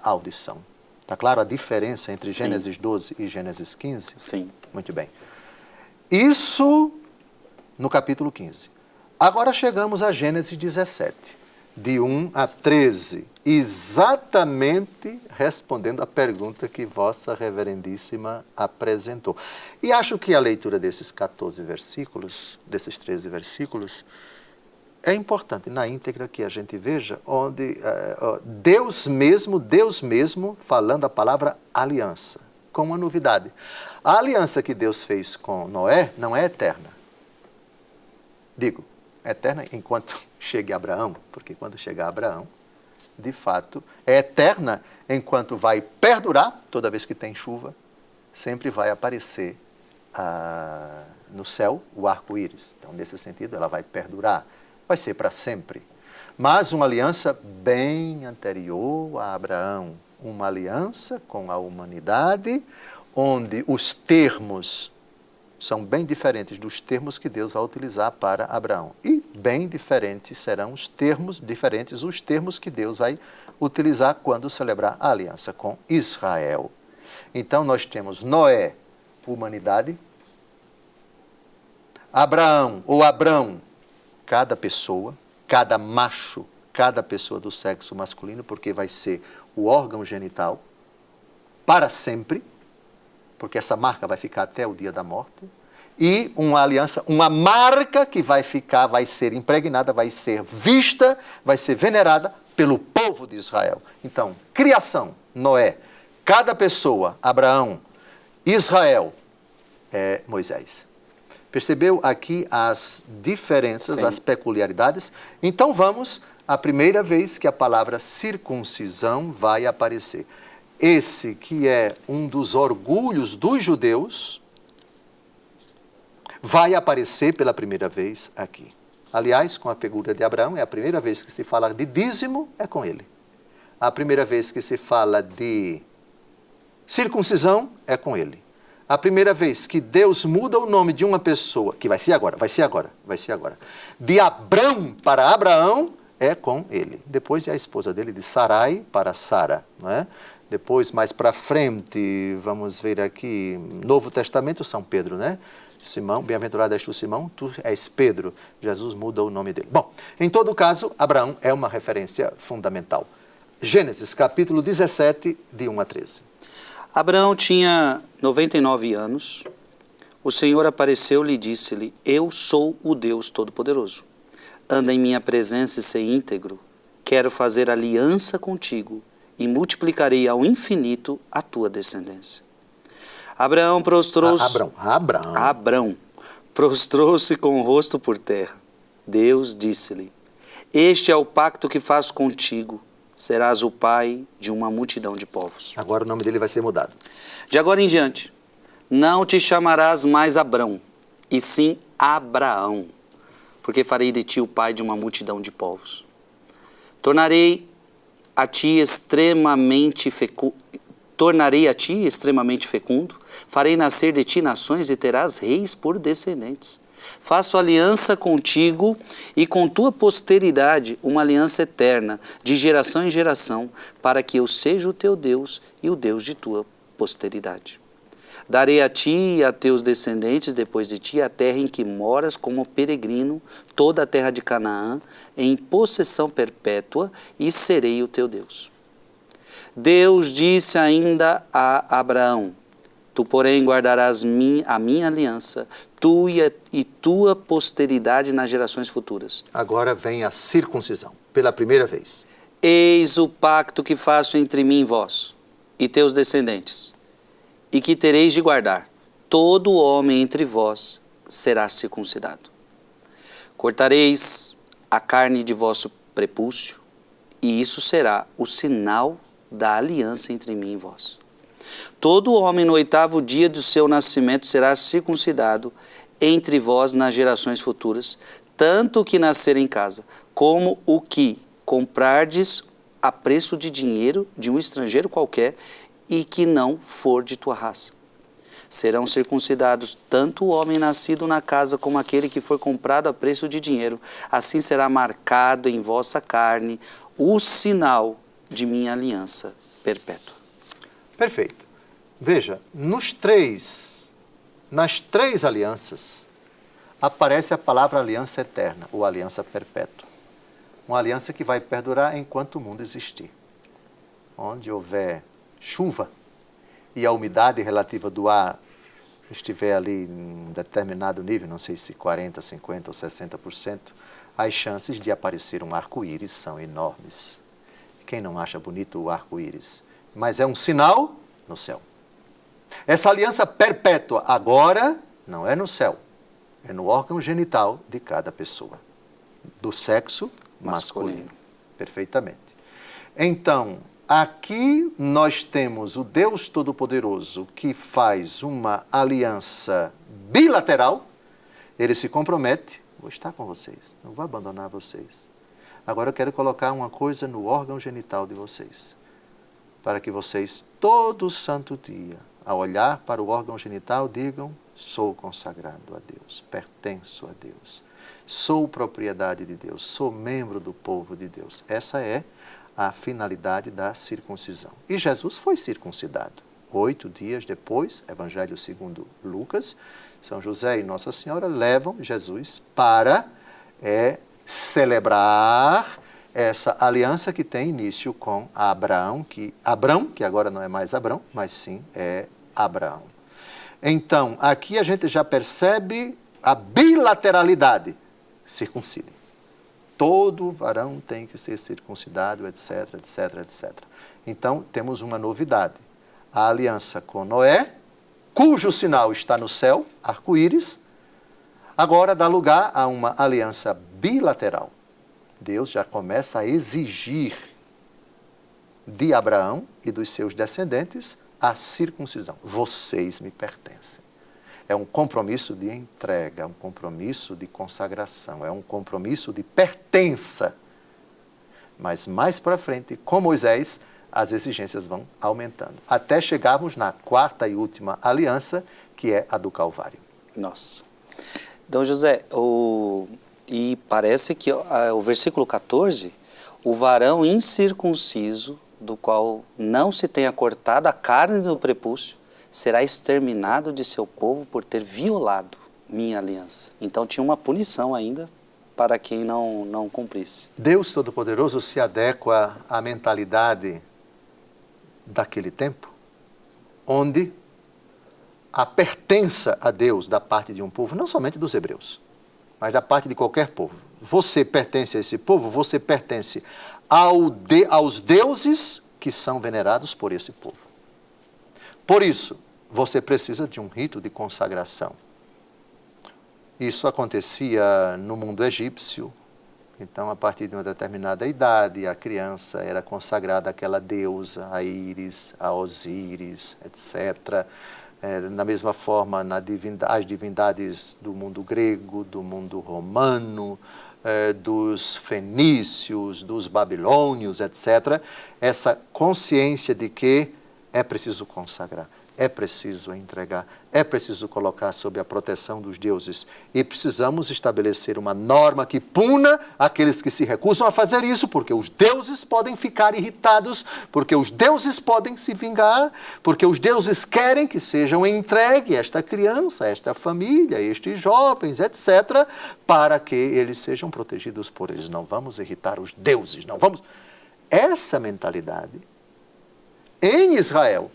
Speaker 2: audição. Está claro a diferença entre
Speaker 1: Sim.
Speaker 2: Gênesis 12 e Gênesis 15?
Speaker 1: Sim.
Speaker 2: Muito bem. Isso no capítulo 15. Agora chegamos a Gênesis 17, de 1 a 13, exatamente respondendo à pergunta que Vossa Reverendíssima apresentou. E acho que a leitura desses 14 versículos, desses 13 versículos, é importante na íntegra que a gente veja onde Deus mesmo falando a palavra aliança, com uma novidade. A aliança que Deus fez com Noé não é eterna. Digo, eterna enquanto chegue Abraão, porque quando chegar Abraão, de fato, é eterna enquanto vai perdurar, toda vez que tem chuva, sempre vai aparecer no céu o arco-íris. Então, nesse sentido, ela vai perdurar, vai ser para sempre. Mas uma aliança bem anterior a Abraão, uma aliança com a humanidade, onde os termos são bem diferentes dos termos que Deus vai utilizar para Abraão. E bem diferentes serão os termos que Deus vai utilizar quando celebrar a aliança com Israel. Então nós temos Noé, humanidade, Abraão ou Abrão, cada pessoa, cada macho, cada pessoa do sexo masculino, porque vai ser o órgão genital para sempre, porque essa marca vai ficar até o dia da morte. e uma aliança, uma marca que vai ficar, vai ser impregnada, vai ser vista, vai ser venerada pelo povo de Israel. Então, criação, Noé, cada pessoa, Abraão, Israel, Moisés. Percebeu aqui as diferenças,
Speaker 1: Sim.
Speaker 2: as peculiaridades? Então vamos à primeira vez que a palavra circuncisão vai aparecer. Esse que é um dos orgulhos dos judeus, vai aparecer pela primeira vez aqui. Aliás, com a figura de Abraão, é a primeira vez que se fala de dízimo, é com ele. A primeira vez que se fala de circuncisão, é com ele. A primeira vez que Deus muda o nome de uma pessoa, que vai ser agora, de Abrão para Abraão, é com ele. Depois é a esposa dele, de Sarai para Sara, não é? Depois, mais para frente, vamos ver aqui, Novo Testamento, São Pedro, né? Simão, bem-aventurado és tu, Simão, tu és Pedro. Jesus muda o nome dele. Bom, em todo caso, Abraão é uma referência fundamental. Gênesis, capítulo 17, de 1 a 13.
Speaker 1: Abraão tinha 99 anos. O Senhor apareceu-lhe e disse-lhe: Eu sou o Deus Todo-Poderoso. Anda em minha presença e sei íntegro. Quero fazer aliança contigo e multiplicarei ao infinito a tua descendência. Abraão prostrou-se... Abrão prostrou-se com o rosto por terra. Deus disse-lhe: Este é o pacto que faço contigo. Serás o pai de uma multidão de povos.
Speaker 2: Agora o nome dele vai ser mudado.
Speaker 1: De agora em diante, não te chamarás mais Abrão, e sim Abraão, porque farei de ti o pai de uma multidão de povos. Tornarei a ti extremamente fecundo, farei nascer de ti nações e terás reis por descendentes. Faço aliança contigo e com tua posteridade, uma aliança eterna, de geração em geração, para que eu seja o teu Deus e o Deus de tua posteridade. Darei a ti e a teus descendentes depois de ti a terra em que moras como peregrino, toda a terra de Canaã, em possessão perpétua, e serei o teu Deus. Deus disse ainda a Abraão: Tu, porém, guardarás a minha aliança, tu e tua posteridade nas gerações futuras.
Speaker 2: Agora vem a circuncisão, pela primeira vez.
Speaker 1: Eis o pacto que faço entre mim e vós, e teus descendentes, e que tereis de guardar. Todo homem entre vós será circuncidado. Cortareis a carne de vosso prepúcio, e isso será o sinal da aliança entre mim e vós. Todo homem no 8º dia do seu nascimento será circuncidado entre vós nas gerações futuras, tanto o que nascer em casa, como o que comprardes a preço de dinheiro de um estrangeiro qualquer e que não for de tua raça. Serão circuncidados tanto o homem nascido na casa como aquele que foi comprado a preço de dinheiro. Assim será marcado em vossa carne o sinal de minha aliança perpétua.
Speaker 2: Perfeito. Veja, nas três alianças, aparece a palavra aliança eterna, ou aliança perpétua. Uma aliança que vai perdurar enquanto o mundo existir. Onde houver chuva e a umidade relativa do ar estiver ali em um determinado nível, não sei se 40%, 50% ou 60%, as chances de aparecer um arco-íris são enormes. Quem não acha bonito o arco-íris? Mas é um sinal no céu. Essa aliança perpétua agora não é no céu, é no órgão genital de cada pessoa, do sexo masculino. Perfeitamente. Então, aqui nós temos o Deus Todo-Poderoso que faz uma aliança bilateral. Ele se compromete: vou estar com vocês, não vou abandonar vocês. Agora eu quero colocar uma coisa no órgão genital de vocês, para que vocês, todo santo dia, ao olhar para o órgão genital, digam: sou consagrado a Deus, pertenço a Deus, sou propriedade de Deus, sou membro do povo de Deus. Essa é a finalidade da circuncisão. E Jesus foi circuncidado. 8 dias depois, Evangelho segundo Lucas, São José e Nossa Senhora levam Jesus para celebrar essa aliança que tem início com Abraão, que agora não é mais Abrão, mas sim é Abraão. Então, aqui a gente já percebe a bilateralidade. Circuncidem. Todo varão tem que ser circuncidado, etc, etc, etc. Então, temos uma novidade. A aliança com Noé, cujo sinal está no céu, arco-íris, agora dá lugar a uma aliança bilateral. Deus já começa a exigir de Abraão e dos seus descendentes a circuncisão. Vocês me pertencem. É um compromisso de entrega, é um compromisso de consagração, é um compromisso de pertença. Mas mais para frente, com Moisés, as exigências vão aumentando, até chegarmos na quarta e última aliança, que é a do Calvário.
Speaker 1: Nossa. Dom José, e parece que o versículo 14, o varão incircunciso, do qual não se tenha cortado a carne do prepúcio, será exterminado de seu povo por ter violado minha aliança. Então tinha uma punição ainda para quem não cumprisse.
Speaker 2: Deus Todo-Poderoso se adequa à mentalidade daquele tempo, onde a pertença a Deus da parte de um povo, não somente dos hebreus, mas da parte de qualquer povo. Você pertence a esse povo, você pertence aos deuses que são venerados por esse povo. Por isso, você precisa de um rito de consagração. Isso acontecia no mundo egípcio. Então, a partir de uma determinada idade, a criança era consagrada àquela deusa, a Íris, a Osíris, etc. Da mesma forma, as divindades do mundo grego, do mundo romano, dos fenícios, dos babilônios, etc. Essa consciência de que é preciso consagrar, é preciso entregar, é preciso colocar sob a proteção dos deuses. E precisamos estabelecer uma norma que puna aqueles que se recusam a fazer isso, porque os deuses podem ficar irritados, porque os deuses podem se vingar, porque os deuses querem que sejam entregue esta criança, esta família, estes jovens, etc., para que eles sejam protegidos por eles. Não vamos irritar os deuses, não vamos... Essa mentalidade, em Israel,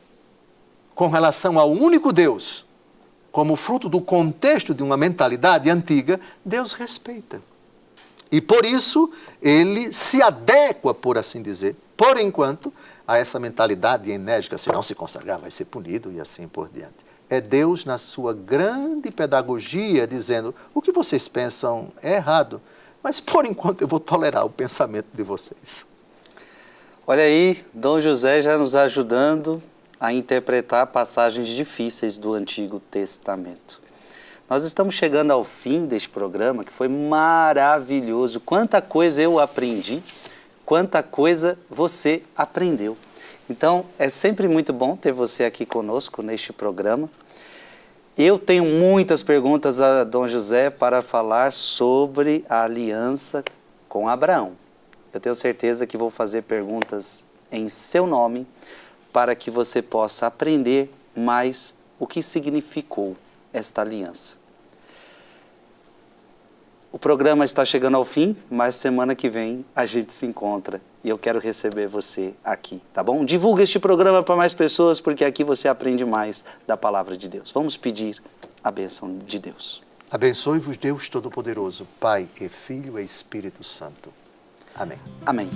Speaker 2: com relação ao único Deus, como fruto do contexto de uma mentalidade antiga, Deus respeita. E por isso, ele se adequa, por assim dizer, por enquanto, a essa mentalidade enérgica, se não se consagrar, vai ser punido e assim por diante. É Deus, na sua grande pedagogia, dizendo, o que vocês pensam é errado, mas por enquanto eu vou tolerar o pensamento de vocês.
Speaker 1: Olha aí, Dom José já nos ajudando a interpretar passagens difíceis do Antigo Testamento. Nós estamos chegando ao fim deste programa, que foi maravilhoso. Quanta coisa eu aprendi, quanta coisa você aprendeu. Então, é sempre muito bom ter você aqui conosco neste programa. Eu tenho muitas perguntas a Dom José para falar sobre a aliança com Abraão. Eu tenho certeza que vou fazer perguntas em seu nome para que você possa aprender mais o que significou esta aliança. O programa está chegando ao fim, mas semana que vem a gente se encontra e eu quero receber você aqui, tá bom? Divulga este programa para mais pessoas, porque aqui você aprende mais da palavra de Deus. Vamos pedir a bênção de Deus.
Speaker 2: Abençoe-vos Deus Todo-Poderoso, Pai e Filho e Espírito Santo. Amém.
Speaker 1: Amém.